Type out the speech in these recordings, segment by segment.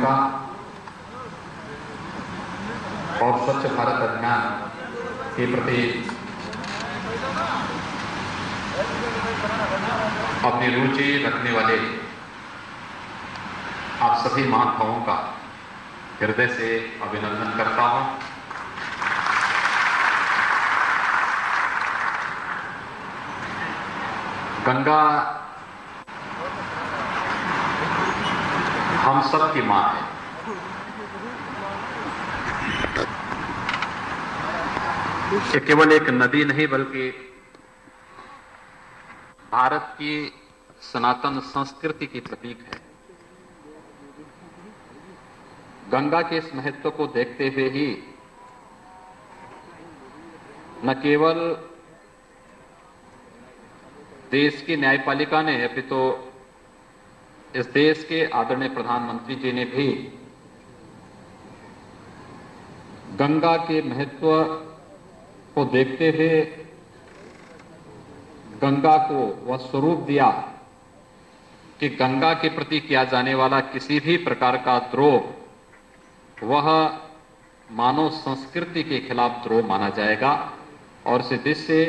गंगा और स्वच्छ भारत अभियान के प्रति अपनी रुचि रखने वाले आप सभी महानुभावों का हृदय से अभिनंदन करता हूं। गंगा हम सब की मां है। ये केवल एक नदी नहीं बल्कि भारत की सनातन संस्कृति की प्रतीक है। गंगा के इस महत्व को देखते हुए ही न केवल देश की न्यायपालिका ने अपितु इस देश के आदरणीय प्रधानमंत्री जी ने भी गंगा के महत्व को देखते हुए गंगा को वह स्वरूप दिया कि गंगा के प्रति किया जाने वाला किसी भी प्रकार का द्रोह वह मानव संस्कृति के खिलाफ द्रोह माना जाएगा। और इस उद्देश्य से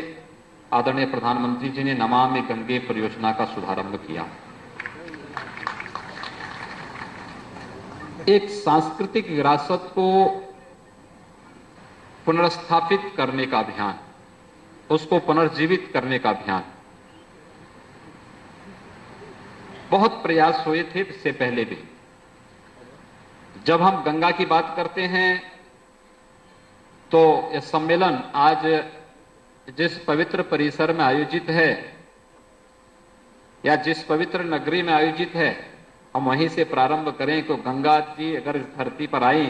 आदरणीय प्रधानमंत्री जी ने नमामि गंगे परियोजना का शुभारंभ किया। एक सांस्कृतिक विरासत को पुनर्स्थापित करने का अभियान, उसको पुनर्जीवित करने का अभियान, बहुत प्रयास हुए थे इससे पहले भी। जब हम गंगा की बात करते हैं तो यह सम्मेलन आज जिस पवित्र परिसर में आयोजित है या जिस पवित्र नगरी में आयोजित है, हम वहीं से प्रारंभ करें कि गंगा जी अगर इस धरती पर आई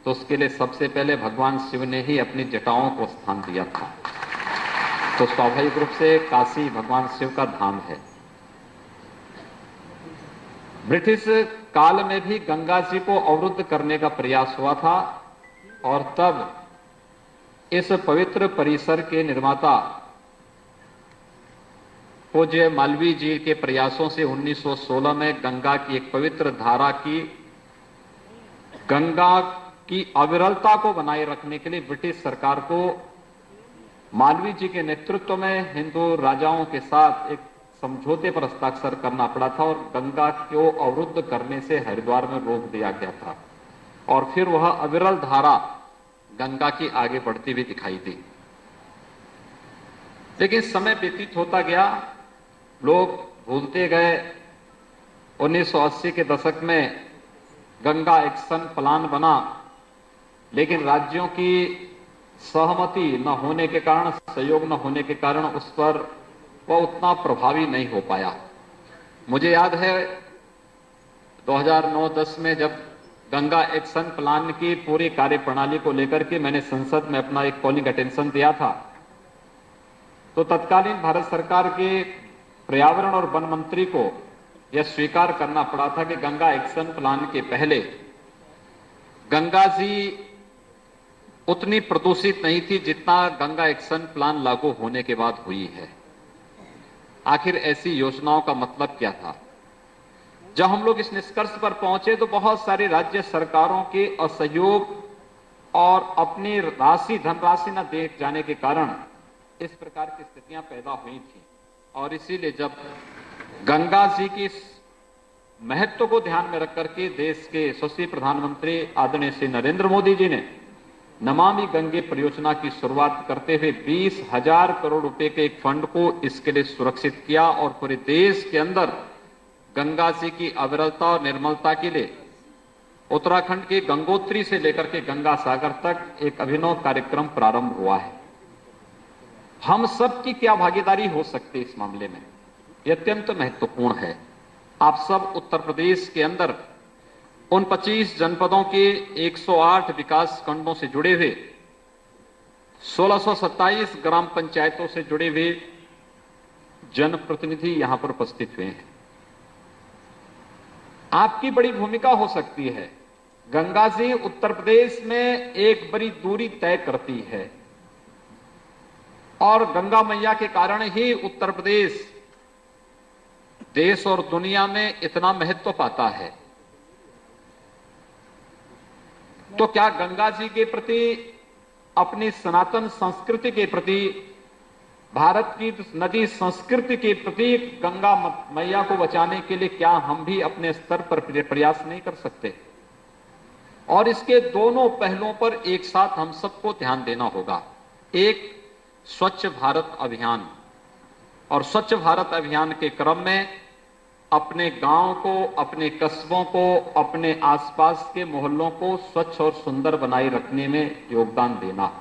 तो उसके लिए सबसे पहले भगवान शिव ने ही अपनी जटाओं को स्थान दिया था। तो स्वाभाविक रूप से काशी भगवान शिव का धाम है। ब्रिटिश काल में भी गंगा जी को अवरुद्ध करने का प्रयास हुआ था और तब इस पवित्र परिसर के निर्माता पूज्य मालवीय जी के प्रयासों से 1916 में गंगा की एक पवित्र धारा की गंगा की अविरलता को बनाए रखने के लिए ब्रिटिश सरकार को मालवीय जी के नेतृत्व में हिंदू राजाओं के साथ एक समझौते पर हस्ताक्षर करना पड़ा था और गंगा को अवरुद्ध करने से हरिद्वार में रोक दिया गया था। और फिर वह अविरल धारा गंगा की आगे बढ़ती हुई दिखाई दी। लेकिन समय व्यतीत होता गया, लोग भूलते गए। 1980 के दशक में गंगा एक्शन प्लान बना, लेकिन राज्यों की सहमति न होने के कारण, सहयोग न होने के कारण उस पर वह उतना प्रभावी नहीं हो पाया। मुझे याद है 2009-10 में जब गंगा एक्शन प्लान की पूरी कार्यप्रणाली को लेकर के मैंने संसद में अपना एक कॉलिंग अटेंशन दिया था, तो तत्कालीन भारत सरकार के पर्यावरण और वन मंत्री को यह स्वीकार करना पड़ा था कि गंगा एक्शन प्लान के पहले गंगा जी उतनी प्रदूषित नहीं थी जितना गंगा एक्शन प्लान लागू होने के बाद हुई है। आखिर ऐसी योजनाओं का मतलब क्या था? जब हम लोग इस निष्कर्ष पर पहुंचे तो बहुत सारी राज्य सरकारों के असहयोग और अपनी धनराशि न दे जाने के कारण इस प्रकार की स्थितियां पैदा हुई थी। और इसीलिए जब गंगा जी की महत्व को ध्यान में रख करके देश के यशस्वी प्रधानमंत्री आदरणीय श्री नरेंद्र मोदी जी ने नमामि गंगे परियोजना की शुरुआत करते हुए 20,000 करोड़ रुपए के एक फंड को इसके लिए सुरक्षित किया और पूरे देश के अंदर गंगा जी की अविरलता और निर्मलता के लिए उत्तराखंड के गंगोत्री से लेकर के गंगा सागर तक एक अभिनव कार्यक्रम प्रारंभ हुआ है। हम सब की क्या भागीदारी हो सकती है इस मामले में, यह अत्यंत महत्वपूर्ण है। आप सब उत्तर प्रदेश के अंदर उन 25 जनपदों के 108 विकास खंडों से जुड़े हुए 1627 ग्राम पंचायतों से जुड़े हुए जनप्रतिनिधि यहां पर उपस्थित हुए हैं। आपकी बड़ी भूमिका हो सकती है। गंगा जी उत्तर प्रदेश में एक बड़ी दूरी तय करती है और गंगा मैया के कारण ही उत्तर प्रदेश देश और दुनिया में इतना महत्व पाता है। तो क्या गंगा जी के प्रति, अपनी सनातन संस्कृति के प्रति, भारत की नदी संस्कृति के प्रति, गंगा मैया को बचाने के लिए क्या हम भी अपने स्तर पर प्रयास नहीं कर सकते? और इसके दोनों पहलुओं पर एक साथ हम सबको ध्यान देना होगा। एक, स्वच्छ भारत अभियान, और स्वच्छ भारत अभियान के क्रम में अपने गांव को, अपने कस्बों को, अपने आसपास के मोहल्लों को स्वच्छ और सुंदर बनाए रखने में योगदान देना।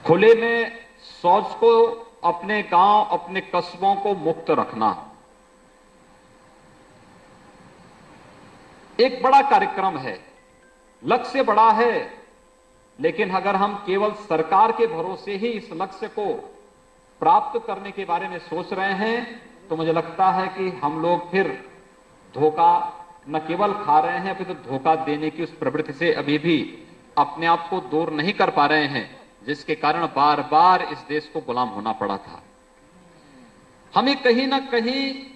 खुले में शौच को, अपने गांव, अपने कस्बों को मुक्त रखना एक बड़ा कार्यक्रम है, लक्ष्य बड़ा है, लेकिन अगर हम केवल सरकार के भरोसे ही इस लक्ष्य को प्राप्त करने के बारे में सोच रहे हैं तो मुझे लगता है कि हम लोग फिर धोखा न केवल खा रहे हैं, अभी तो धोखा देने की उस प्रवृत्ति से अभी भी अपने आप को दूर नहीं कर पा रहे हैं, जिसके कारण बार बार इस देश को गुलाम होना पड़ा था। हमें कहीं ना कहीं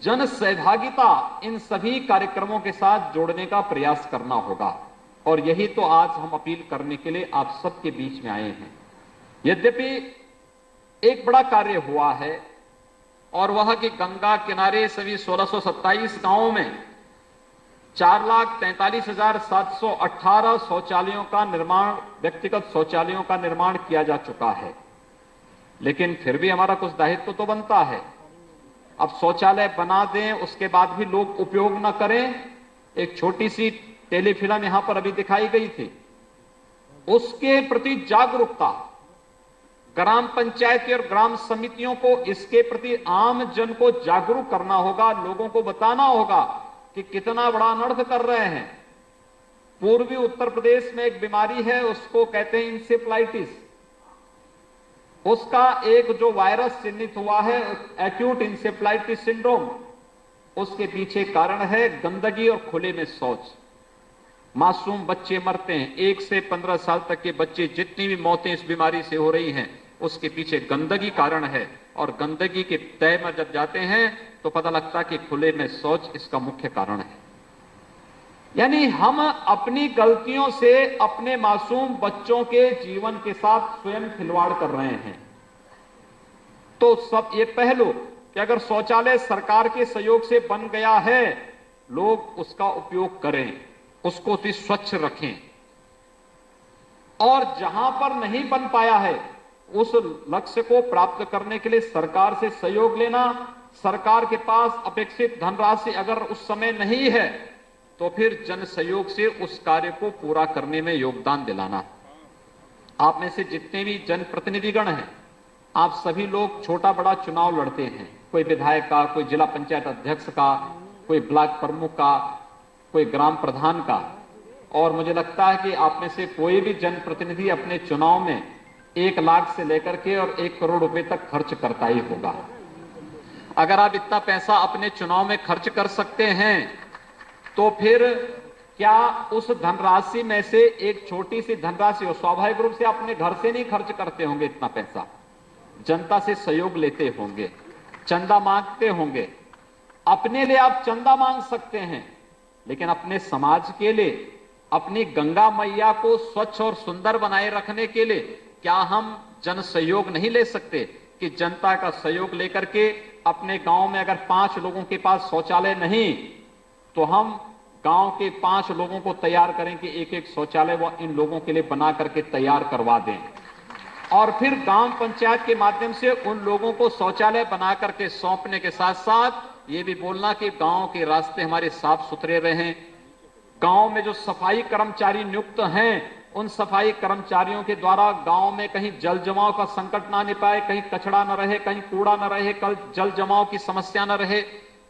जन सहभागिता इन सभी कार्यक्रमों के साथ जोड़ने का प्रयास करना होगा, और यही तो आज हम अपील करने के लिए आप सबके बीच में आए हैं। यद्यपि एक बड़ा कार्य हुआ है, और वह कि गंगा किनारे सभी 1627 गांवों में 4,43,718 शौचालयों का निर्माण, व्यक्तिगत शौचालयों का निर्माण किया जा चुका है। लेकिन फिर भी हमारा कुछ दायित्व तो बनता है। अब शौचालय बना दें, उसके बाद भी लोग उपयोग न करें। एक छोटी सी टेलीफिल्म यहां पर अभी दिखाई गई थी, उसके प्रति जागरूकता, ग्राम पंचायती और ग्राम समितियों को इसके प्रति आम जन को जागरूक करना होगा, लोगों को बताना होगा कि कितना बड़ा अनर्थ कर रहे हैं। पूर्वी उत्तर प्रदेश में एक बीमारी है, उसको कहते हैं इंसेफ्लाइटिस। उसका एक जो वायरस चिन्हित हुआ है, एक्यूट इंसेफ्लाइटिस सिंड्रोम, उसके पीछे कारण है गंदगी और खुले में शौच। मासूम बच्चे मरते हैं, 1 से 15 साल तक के बच्चे, जितनी भी मौतें इस बीमारी से हो रही हैं, उसके पीछे गंदगी कारण है। और गंदगी के तय में जब जाते हैं तो पता लगता है कि खुले में शौच इसका मुख्य कारण है। यानी हम अपनी गलतियों से अपने मासूम बच्चों के जीवन के साथ स्वयं खिलवाड़ कर रहे हैं। तो सब ये पहलू कि अगर शौचालय सरकार के सहयोग से बन गया है, लोग उसका उपयोग करें, उसको भी स्वच्छ रखें, और जहां पर नहीं बन पाया है उस लक्ष्य को प्राप्त करने के लिए सरकार से सहयोग लेना। सरकार के पास अपेक्षित धनराशि अगर उस समय नहीं है तो फिर जन सहयोग से उस कार्य को पूरा करने में योगदान दिलाना। आप में से जितने भी जनप्रतिनिधिगण हैं, आप सभी लोग छोटा बड़ा चुनाव लड़ते हैं, कोई विधायक का, कोई जिला पंचायत अध्यक्ष का, कोई ब्लॉक प्रमुख का, कोई ग्राम प्रधान का। और मुझे लगता है कि आप में से कोई भी जनप्रतिनिधि अपने चुनाव में 1 लाख से लेकर के और 1 करोड़ रुपए तक खर्च करता ही होगा। अगर आप इतना पैसा अपने चुनाव में खर्च कर सकते हैं तो फिर क्या उस धनराशि में से एक छोटी सी धनराशि, और स्वाभाविक रूप से अपने घर से नहीं खर्च करते होंगे इतना पैसा, जनता से सहयोग लेते होंगे, चंदा मांगते होंगे। अपने लिए आप चंदा मांग सकते हैं, लेकिन अपने समाज के लिए, अपनी गंगा मैया को स्वच्छ और सुंदर बनाए रखने के लिए क्या हम जन सहयोग नहीं ले सकते? कि जनता का सहयोग लेकर के अपने गांव में अगर 5 लोगों के पास शौचालय नहीं, तो हम गांव के 5 लोगों को तैयार करें कि एक शौचालय वो इन लोगों के लिए बना करके तैयार करवा दें, और फिर ग्राम पंचायत के माध्यम से उन लोगों को शौचालय बना करके सौंपने के साथ साथ ये भी बोलना कि गांव के रास्ते हमारे साफ सुथरे रहें। गांव में जो सफाई कर्मचारी नियुक्त हैं, उन सफाई कर्मचारियों के द्वारा गांव में कहीं जल जमाव का संकट ना निपाए, कहीं कचरा न रहे, कहीं कूड़ा न रहे, कल जल जमाव की समस्या न रहे,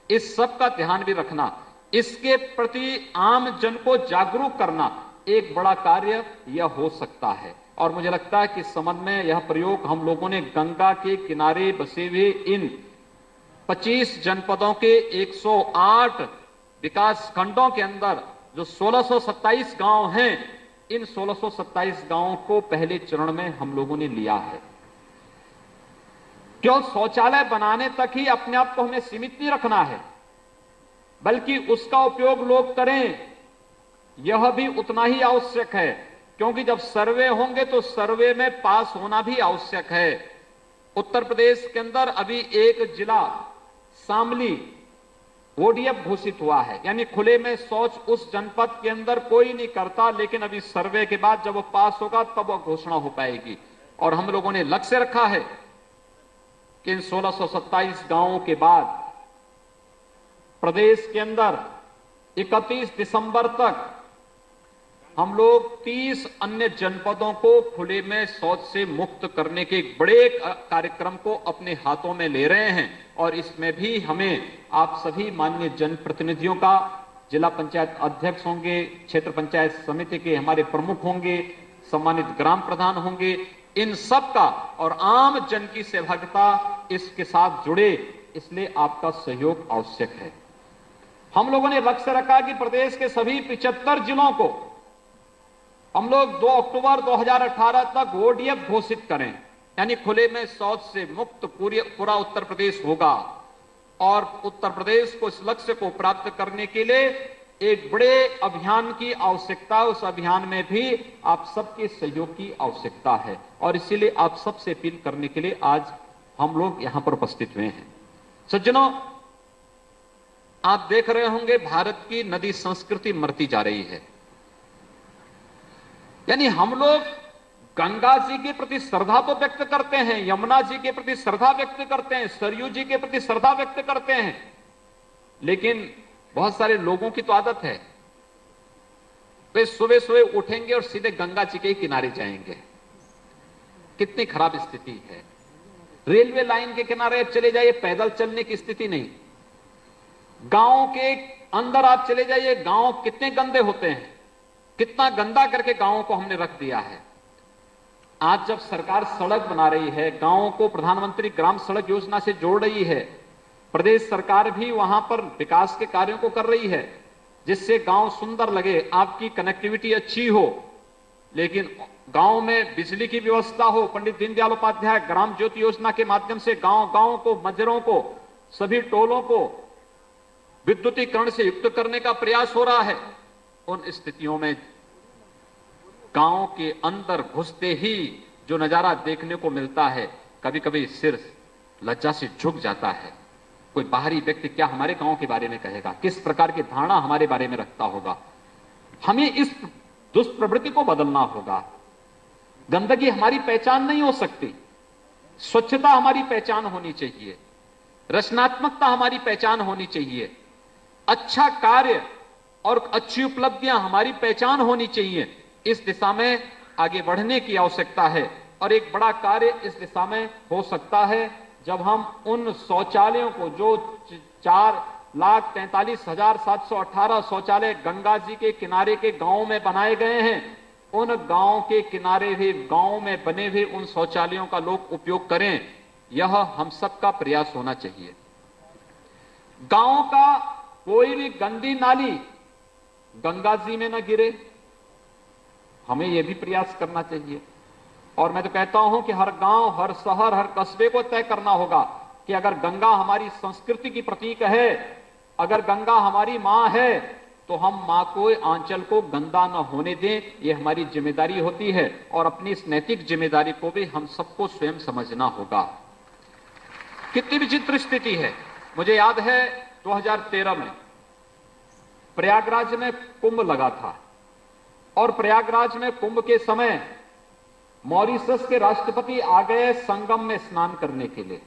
इस सब का ध्यान भी रखना। इसके प्रति आम जन को जागरूक करना एक बड़ा कार्य यह हो सकता है। और मुझे लगता है कि इस संबंध में यह प्रयोग हम लोगों ने गंगा के किनारे बसे हुए इन 25 जनपदों के 108 विकास खंडों के अंदर जो 1627 गांव हैं, इन 1627 गांवों को पहले चरण में हम लोगों ने लिया है। क्यों शौचालय बनाने तक ही अपने आप को हमें सीमित नहीं रखना है, बल्कि उसका उपयोग लोग करें, यह भी उतना ही आवश्यक है, क्योंकि जब सर्वे होंगे तो सर्वे में पास होना भी आवश्यक है। उत्तर प्रदेश के अंदर अभी एक जिला शामली ओडीएफ घोषित हुआ है, यानी खुले में शौच उस जनपद के अंदर कोई नहीं करता, लेकिन अभी सर्वे के बाद जब वो पास होगा तब वो घोषणा हो पाएगी। और हम लोगों ने लक्ष्य रखा है कि इन 1627 गांवों के बाद प्रदेश के अंदर 31 दिसंबर तक हम लोग 30 अन्य जनपदों को खुले में शौच से मुक्त करने के एक बड़े कार्यक्रम को अपने हाथों में ले रहे हैं। और इसमें भी हमें आप सभी माननीय जनप्रतिनिधियों का, जिला पंचायत अध्यक्ष होंगे, क्षेत्र पंचायत समिति के हमारे प्रमुख होंगे, सम्मानित ग्राम प्रधान होंगे, इन सब का और आम जन की सहभागिता इसके साथ जुड़े, इसलिए आपका सहयोग आवश्यक है। हम लोगों ने लक्ष्य रखा कि प्रदेश के सभी 75 जिलों को हम लोग 2 अक्टूबर 2018 तक ओडीएफ घोषित करें, यानी खुले में शौच से मुक्त पूरा उत्तर प्रदेश होगा। और उत्तर प्रदेश को इस लक्ष्य को प्राप्त करने के लिए एक बड़े अभियान की आवश्यकता, उस अभियान में भी आप सबके सहयोग की आवश्यकता है। और इसीलिए आप सबसे अपील करने के लिए आज हम लोग यहां पर उपस्थित हुए हैं। सज्जनों, आप देख रहे होंगे भारत की नदी संस्कृति मरती जा रही है, यानी हम लोग गंगा जी के प्रति श्रद्धा तो व्यक्त करते हैं, यमुना जी के प्रति श्रद्धा व्यक्त करते हैं, सरयू जी के प्रति श्रद्धा व्यक्त करते हैं, लेकिन बहुत सारे लोगों की तो आदत है वे सुबह सुबह उठेंगे और सीधे गंगा जी के किनारे जाएंगे। कितनी खराब स्थिति है। रेलवे लाइन के किनारे चले जाइए, पैदल चलने की स्थिति नहीं। गांव के अंदर आप चले जाइए, गांव कितने गंदे होते हैं, कितना गंदा करके गांवों को हमने रख दिया है। आज जब सरकार सड़क बना रही है, गांवों को प्रधानमंत्री ग्राम सड़क योजना से जोड़ रही है, प्रदेश सरकार भी वहां पर विकास के कार्यों को कर रही है जिससे गांव सुंदर लगे, आपकी कनेक्टिविटी अच्छी हो, लेकिन गांव में बिजली की व्यवस्था हो। पंडित दीनदयाल उपाध्याय ग्राम ज्योति योजना के माध्यम से गांव गांव को, मजरों को, सभी टोलों को विद्युतीकरण से युक्त करने का प्रयास हो रहा है। उन स्थितियों में गांव के अंदर घुसते ही जो नजारा देखने को मिलता है, कभी कभी सिर लज्जा से झुक जाता है। कोई बाहरी व्यक्ति क्या हमारे गांव के बारे में कहेगा, किस प्रकार की धारणा हमारे बारे में रखता होगा। हमें इस दुष्प्रवृत्ति को बदलना होगा। गंदगी हमारी पहचान नहीं हो सकती, स्वच्छता हमारी पहचान होनी चाहिए, रचनात्मकता हमारी पहचान होनी चाहिए, अच्छा कार्य और अच्छी उपलब्धियां हमारी पहचान होनी चाहिए। इस दिशा में आगे बढ़ने की आवश्यकता है और एक बड़ा कार्य इस दिशा में हो सकता है जब हम उन शौचालयों को, जो 4,43,718 शौचालय गंगा जी के किनारे के गांव में बनाए गए हैं, उन गांव के किनारे भी, गांव में बने हुए उन शौचालयों का लोग उपयोग करें। यह हम सबका प्रयास होना चाहिए। गांव का कोई भी गंदी नाली गंगा जी में न गिरे, हमें यह भी प्रयास करना चाहिए। और मैं तो कहता हूं कि हर गांव, हर शहर, हर कस्बे को तय करना होगा कि अगर गंगा हमारी संस्कृति की प्रतीक है, अगर गंगा हमारी मां है, तो हम मां को, आंचल को गंदा न होने दें। यह हमारी जिम्मेदारी होती है और अपनी इस नैतिक जिम्मेदारी को भी हम सबको स्वयं समझना होगा। कितनी विचित्र स्थिति है। मुझे याद है 2013 में प्रयागराज में कुंभ लगा था और प्रयागराज में कुंभ के समय मॉरिशस के राष्ट्रपति आ गए संगम में स्नान करने के लिए।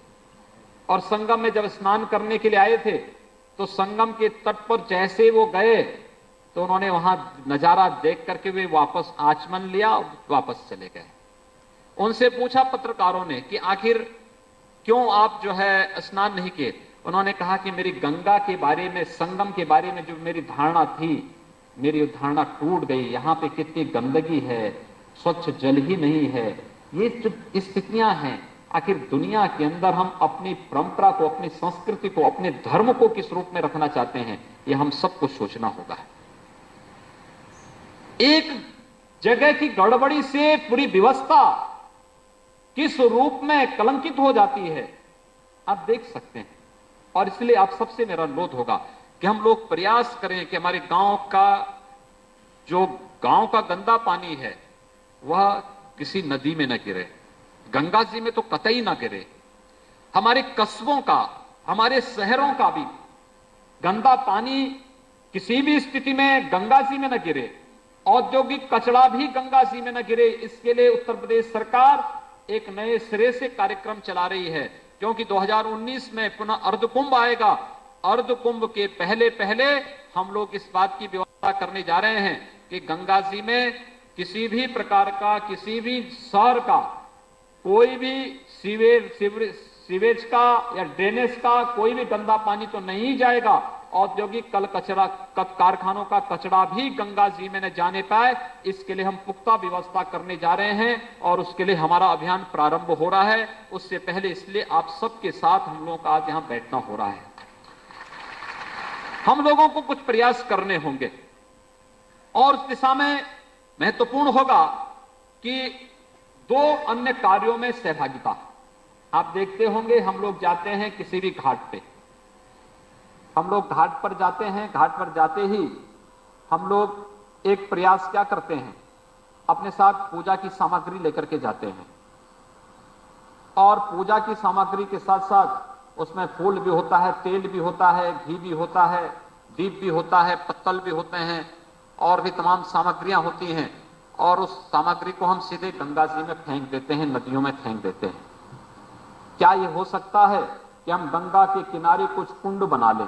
और संगम में जब स्नान करने के लिए आए थे तो संगम के तट पर जैसे वो गए तो उन्होंने वहां नजारा देख करके वे वापस आचमन लिया, वापस चले गए। उनसे पूछा पत्रकारों ने कि आखिर क्यों आप जो है स्नान नहीं किए। उन्होंने कहा कि मेरी गंगा के बारे में, संगम के बारे में जो मेरी धारणा थी, मेरी धारणा टूट गई। यहाँ पे कितनी गंदगी है, स्वच्छ जल ही नहीं है। ये जो स्थितियां हैं, आखिर दुनिया के अंदर हम अपनी परंपरा को, अपनी संस्कृति को, अपने धर्म को किस रूप में रखना चाहते हैं, ये हम सबको सोचना होगा। एक जगह की गड़बड़ी से पूरी व्यवस्था किस रूप में कलंकित हो जाती है, आप देख सकते हैं। और इसलिए आप सबसे मेरा अनुरोध होगा कि हम लोग प्रयास करें कि हमारे गांव का जो गांव का गंदा पानी है वह किसी नदी में न गिरे, गंगा जी में तो कतई ना गिरे। हमारे कस्बों का, हमारे शहरों का भी गंदा पानी किसी भी स्थिति में गंगा जी में न गिरे, औद्योगिक कचरा भी गंगा जी में न गिरे। इसके लिए उत्तर प्रदेश सरकार एक नए सिरे से कार्यक्रम चला रही है, क्योंकि 2019 में पुनः अर्धकुंभ आएगा। अर्धकुंभ के पहले पहले हम लोग इस बात की व्यवस्था करने जा रहे हैं कि गंगा जी में किसी भी प्रकार का, किसी भी शहर का कोई भी सीवेज का या ड्रेनेज का कोई भी गंदा पानी तो नहीं जाएगा। औद्योगिक कल कचरा, कारखानों का कचरा भी गंगा जी में न जाने पाए, इसके लिए हम पुख्ता व्यवस्था करने जा रहे हैं और उसके लिए हमारा अभियान प्रारंभ हो रहा है। उससे पहले इसलिए आप सबके साथ हम लोगों का आज यहां बैठना हो रहा है। हम लोगों को कुछ प्रयास करने होंगे और उस दिशा में महत्वपूर्ण होगा कि 2 अन्य कार्यों में सहभागिता। आप देखते होंगे हम लोग जाते हैं किसी भी घाट पे, हम लोग घाट पर जाते हैं, घाट पर जाते ही हम लोग एक प्रयास क्या करते हैं, अपने साथ पूजा की सामग्री लेकर के जाते हैं और पूजा की सामग्री के साथ साथ उसमें फूल भी होता है, तेल भी होता है, घी भी होता है, दीप भी होता है, पत्तल भी होते हैं और भी तमाम सामग्रियां होती हैं और उस सामग्री को हम सीधे गंगा जी में फेंक देते हैं, नदियों में फेंक देते हैं। क्या यह हो सकता है कि हम गंगा के किनारे कुछ कुंड बना लें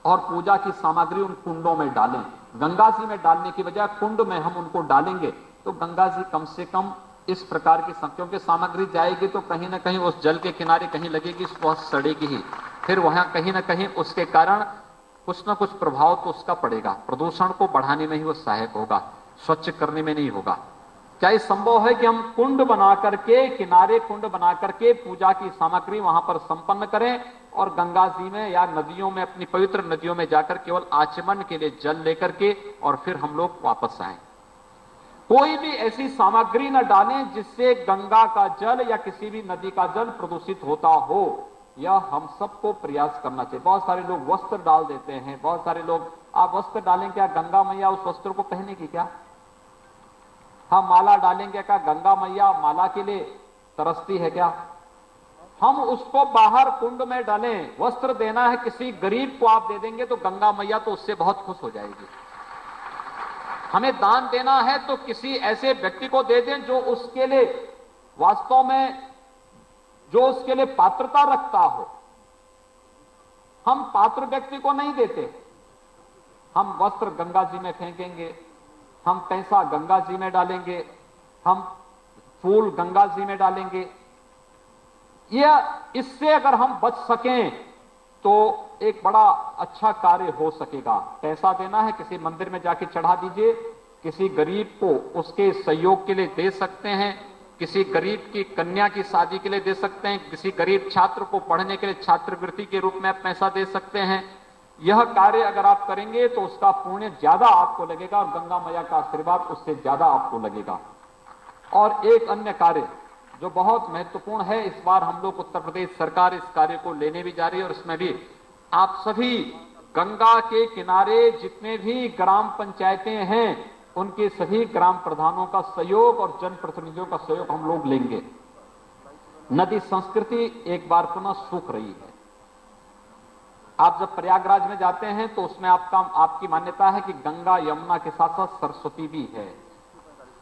और पूजा की सामग्री उन कुंडों में डालें? गंगा जी में डालने की बजाय कुंड में हम उनको डालेंगे तो गंगा जी कम से कम इस प्रकार की, क्योंकि सामग्री जाएगी तो कहीं ना कहीं उस जल के किनारे कहीं लगेगी, बहुत सड़ेगी ही, फिर वहां कहीं ना कहीं उसके कारण कुछ ना कुछ प्रभाव तो उसका पड़ेगा, प्रदूषण को बढ़ाने में ही वो सहायक होगा, स्वच्छ करने में नहीं होगा। क्या ये संभव है कि हम कुंड बना करके, किनारे कुंड बना करके पूजा की सामग्री वहां पर संपन्न करें और गंगा जी में या नदियों में, अपनी पवित्र नदियों में जाकर केवल आचमन के लिए जल लेकर के और फिर हम लोग वापस आएं? कोई भी ऐसी सामग्री न डालें जिससे गंगा का जल या किसी भी नदी का जल प्रदूषित होता हो। यह हम सबको प्रयास करना चाहिए। बहुत सारे लोग वस्त्र डाल देते हैं, बहुत सारे लोग, आप वस्त्र डालें क्या? गंगा मैया उस वस्त्र को पहनेगी क्या? हम माला डालेंगे क्या? गंगा मैया माला के लिए तरसती है क्या? हम उसको बाहर कुंड में डालें। वस्त्र देना है किसी गरीब को आप दे देंगे तो गंगा मैया तो उससे बहुत खुश हो जाएगी। हमें दान देना है तो किसी ऐसे व्यक्ति को दे दें जो उसके लिए वास्तव में, जो उसके लिए पात्रता रखता हो। हम पात्र व्यक्ति को नहीं देते। हम वस्त्र गंगा जी में फेंकेंगे, हम पैसा गंगा जी में डालेंगे, हम फूल गंगा जी में डालेंगे। यह, इससे अगर हम बच सकें तो एक बड़ा अच्छा कार्य हो सकेगा। पैसा देना है, किसी मंदिर में जाके चढ़ा दीजिए, किसी गरीब को उसके सहयोग के लिए दे सकते हैं, किसी गरीब की कन्या की शादी के लिए दे सकते हैं, किसी गरीब छात्र को पढ़ने के लिए छात्रवृत्ति के रूप में आप पैसा दे सकते हैं। यह कार्य अगर आप करेंगे तो उसका पुण्य ज्यादा आपको लगेगा और गंगा मैया का आशीर्वाद उससे ज्यादा आपको लगेगा। और एक अन्य कार्य जो बहुत महत्वपूर्ण है, इस बार हम लोग उत्तर प्रदेश सरकार इस कार्य को लेने भी जा रही है और इसमें भी आप सभी गंगा के किनारे जितने भी ग्राम पंचायतें हैं उनके सभी ग्राम प्रधानों का सहयोग और जनप्रतिनिधियों का सहयोग हम लोग लेंगे। नदी संस्कृति एक बार पुनः सूख रही है। आप जब प्रयागराज में जाते हैं तो उसमें आपकी मान्यता है कि गंगा यमुना के साथ साथ सरस्वती भी है,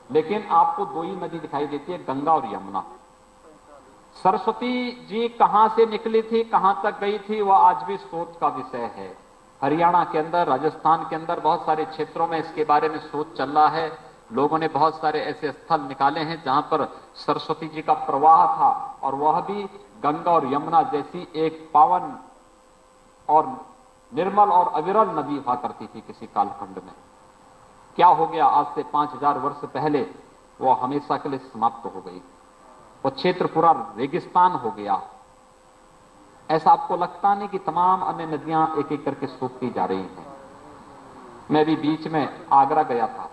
लेकिन आपको 2 ही नदी दिखाई देती है, गंगा और यमुना। सरस्वती जी कहां से निकली थी, कहां तक गई थी, वह आज भी शोध का विषय है। हरियाणा के अंदर, राजस्थान के अंदर बहुत सारे क्षेत्रों में इसके बारे में शोध चल रहा है। लोगों ने बहुत सारे ऐसे स्थल निकाले हैं जहां पर सरस्वती जी का प्रवाह था और वह भी गंगा और यमुना जैसी एक पावन और निर्मल और अविरल नदी हुआ करती थी किसी कालखंड में। क्या हो गया, आज से 5000 वर्ष पहले वो हमेशा के लिए समाप्त हो गई। वो क्षेत्र पूरा रेगिस्तान हो गया। ऐसा आपको लगता नहीं कि तमाम अन्य नदियां एक एक करके सूखती जा रही हैं? मैं भी बीच में आगरा गया था।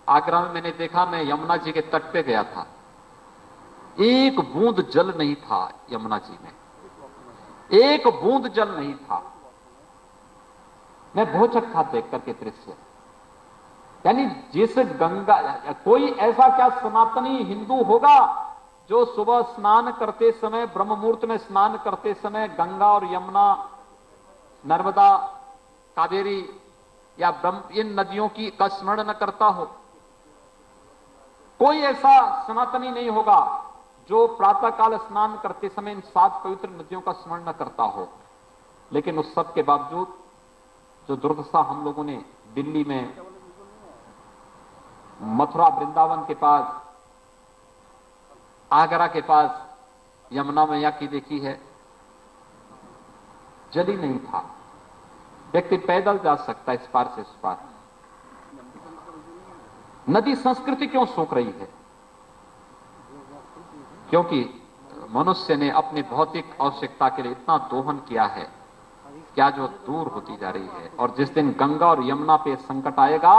आगरा में मैंने देखा, मैं यमुना जी के तट पे गया था, एक बूंद जल नहीं था यमुना जी में, एक बूंद जल नहीं था। मैं भौचक था देख करके दृश्य। यानी जिस गंगा, कोई ऐसा क्या सनातनी हिंदू होगा जो सुबह स्नान करते समय, ब्रह्म मुहूर्त में स्नान करते समय गंगा और यमुना, नर्मदा, कावेरी या इन नदियों की का स्मरण न करता हो? कोई ऐसा सनातनी नहीं होगा जो प्रातःकाल स्नान करते समय इन 7 पवित्र नदियों का स्मरण न करता हो। लेकिन उस सब के बावजूद जो दुर्दशा हम लोगों ने दिल्ली में, मथुरा वृंदावन के पास, आगरा के पास यमुना मैया की देखी है, जल ही नहीं था। व्यक्ति पैदल जा सकता है इस पार से उस पार। नदी संस्कृति क्यों सूख रही है? क्योंकि मनुष्य ने अपनी भौतिक आवश्यकता के लिए इतना दोहन किया है, क्या जो दूर होती जा रही है। और जिस दिन गंगा और यमुना पे संकट आएगा,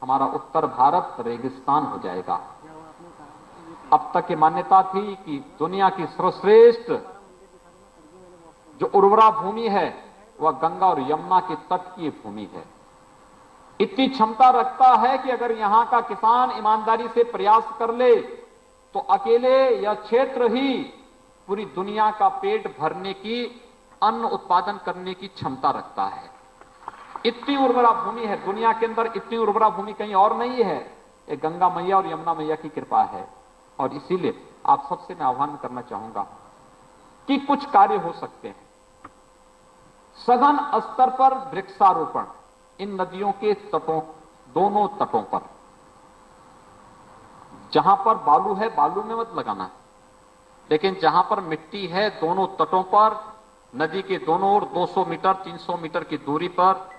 हमारा उत्तर भारत रेगिस्तान हो जाएगा। अब तक की मान्यता थी कि दुनिया की सर्वश्रेष्ठ जो उर्वरा भूमि है वह गंगा और यमुना के तट की भूमि है। इतनी क्षमता रखता है कि अगर यहां का किसान ईमानदारी से प्रयास कर ले तो अकेले यह क्षेत्र ही पूरी दुनिया का पेट भरने की, अन्न उत्पादन करने की क्षमता रखता है। इतनी उर्वरा भूमि है दुनिया के अंदर, इतनी उर्वरा भूमि कहीं और नहीं है। ये गंगा मैया और यमुना मैया की कृपा है। और इसीलिए आप सबसे मैं आह्वान करना चाहूंगा कि कुछ कार्य हो सकते हैं। सघन स्तर पर वृक्षारोपण इन नदियों के तटों, दोनों तटों पर। जहां पर बालू है बालू में मत लगाना, लेकिन जहां पर मिट्टी है दोनों तटों पर, नदी के दोनों ओर 200 मीटर 300 मीटर की दूरी पर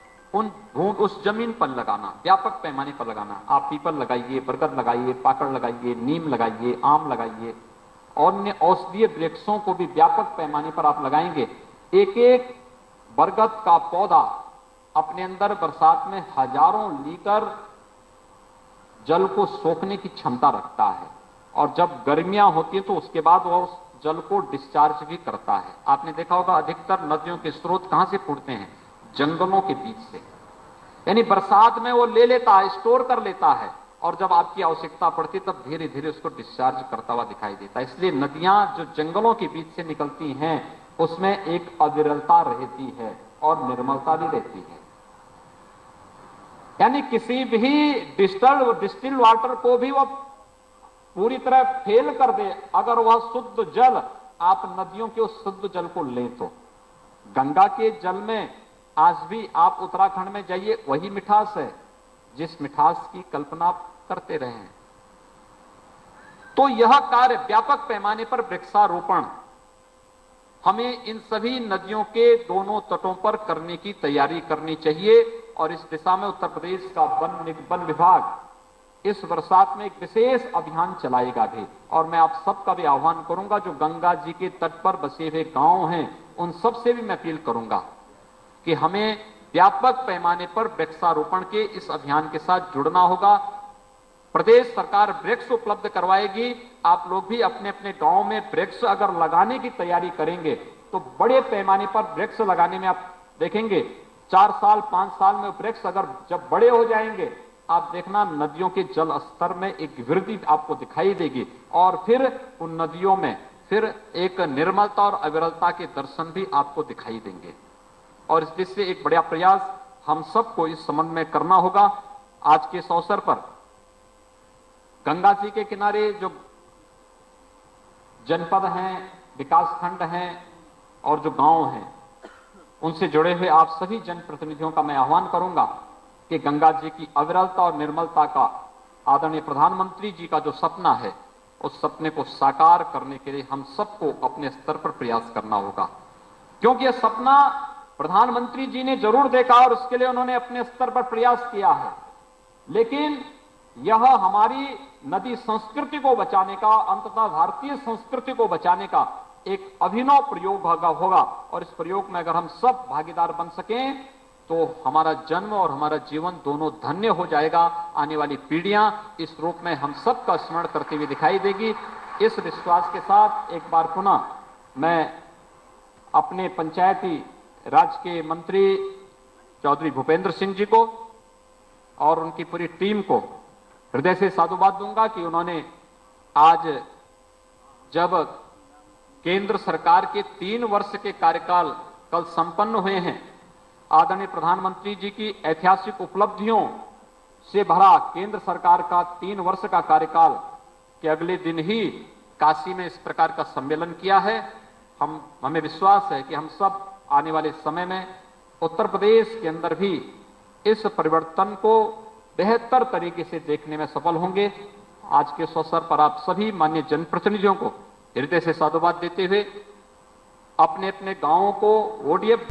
उस जमीन पर लगाना, व्यापक पैमाने पर लगाना। आप पीपल लगाइए, बरगद लगाइए, पाकड़ लगाइए, नीम लगाइए, आम लगाइए, और अन्य औषधीय वृक्षों को भी व्यापक पैमाने पर आप लगाएंगे। एक एक बरगद का पौधा अपने अंदर बरसात में हजारों लीटर जल को सोखने की क्षमता रखता है। और जब गर्मियां होती है तो उसके बाद वह उस जल को डिस्चार्ज भी करता है। आपने देखा होगा अधिकतर नदियों के स्रोत कहां से फूटते हैं? जंगलों के बीच से। यानी बरसात में वो ले लेता है, स्टोर कर लेता है, और जब आपकी आवश्यकता पड़ती तब धीरे धीरे उसको डिस्चार्ज करता हुआ दिखाई देता है। इसलिए नदियां जो जंगलों के बीच से निकलती हैं उसमें एक अविरलता रहती है और निर्मलता भी रहती है। यानी किसी भी डिस्टिल वाटर को भी वह पूरी तरह फेल कर दे, अगर वह शुद्ध जल, आप नदियों के उस शुद्ध जल को लें तो। गंगा के जल में आज भी आप उत्तराखंड में जाइए, वही मिठास है जिस मिठास की कल्पना करते रहे हैं। तो यह कार्य व्यापक पैमाने पर वृक्षारोपण हमें इन सभी नदियों के दोनों तटों पर करने की तैयारी करनी चाहिए। और इस दिशा में उत्तर प्रदेश का वन विभाग इस बरसात में एक विशेष अभियान चलाएगा भी। और मैं आप सबका भी आह्वान करूंगा, जो गंगा जी के तट पर बसे हुए गांव हैं उन सब से भी मैं अपील करूंगा कि हमें व्यापक पैमाने पर वृक्षारोपण के इस अभियान के साथ जुड़ना होगा। प्रदेश सरकार वृक्ष उपलब्ध करवाएगी, आप लोग भी अपने अपने गांव में वृक्ष अगर लगाने की तैयारी करेंगे तो बड़े पैमाने पर वृक्ष लगाने में आप देखेंगे 4 साल 5 साल में वृक्ष अगर जब बड़े हो जाएंगे, आप देखना नदियों के जल स्तर में एक वृद्धि आपको दिखाई देगी। और फिर उन नदियों में फिर एक निर्मलता और अविरलता के दर्शन भी आपको दिखाई देंगे। और इस दिशा से एक बड़ा प्रयास हम सबको इस संबंध में करना होगा। आज के इस अवसर पर गंगा जी के किनारे जो जनपद हैं, विकासखंड हैं और जो गांव हैं, उनसे जुड़े हुए आप सभी जनप्रतिनिधियों का मैं आह्वान करूंगा कि गंगा जी की अविरलता और निर्मलता का आदरणीय प्रधानमंत्री जी का जो सपना है, उस सपने को साकार करने के लिए हम सबको अपने स्तर पर प्रयास करना होगा। क्योंकि यह सपना प्रधानमंत्री जी ने जरूर देखा और उसके लिए उन्होंने अपने स्तर पर प्रयास किया है, लेकिन यह हमारी नदी संस्कृति को बचाने का, अंततः भारतीय संस्कृति को बचाने का एक अभिनव प्रयोग होगा। और इस प्रयोग में अगर हम सब भागीदार बन सकें तो हमारा जन्म और हमारा जीवन दोनों धन्य हो जाएगा। आने वाली पीढ़ियां इस रूप में हम सब का स्मरण करती हुई दिखाई देगी। इस विश्वास के साथ एक बार पुनः मैं अपने पंचायती राज के मंत्री चौधरी भूपेंद्र सिंह जी को और उनकी पूरी टीम को हृदय से साधुवाद दूंगा कि उन्होंने आज जब केंद्र सरकार के 3 वर्ष के कार्यकाल कल संपन्न हुए हैं, आदरणीय प्रधानमंत्री जी की ऐतिहासिक उपलब्धियों से भरा केंद्र सरकार का 3 वर्ष का कार्यकाल के अगले दिन ही काशी में इस प्रकार का सम्मेलन किया है। हमें विश्वास है कि हम सब आने वाले समय में उत्तर प्रदेश के अंदर भी इस परिवर्तन को बेहतर तरीके से देखने में सफल होंगे। आज के इस अवसर पर आप सभी माननीय जनप्रतिनिधियों को हृदय से साधुवाद देते हुए अपने अपने गांवों को ओडीएफ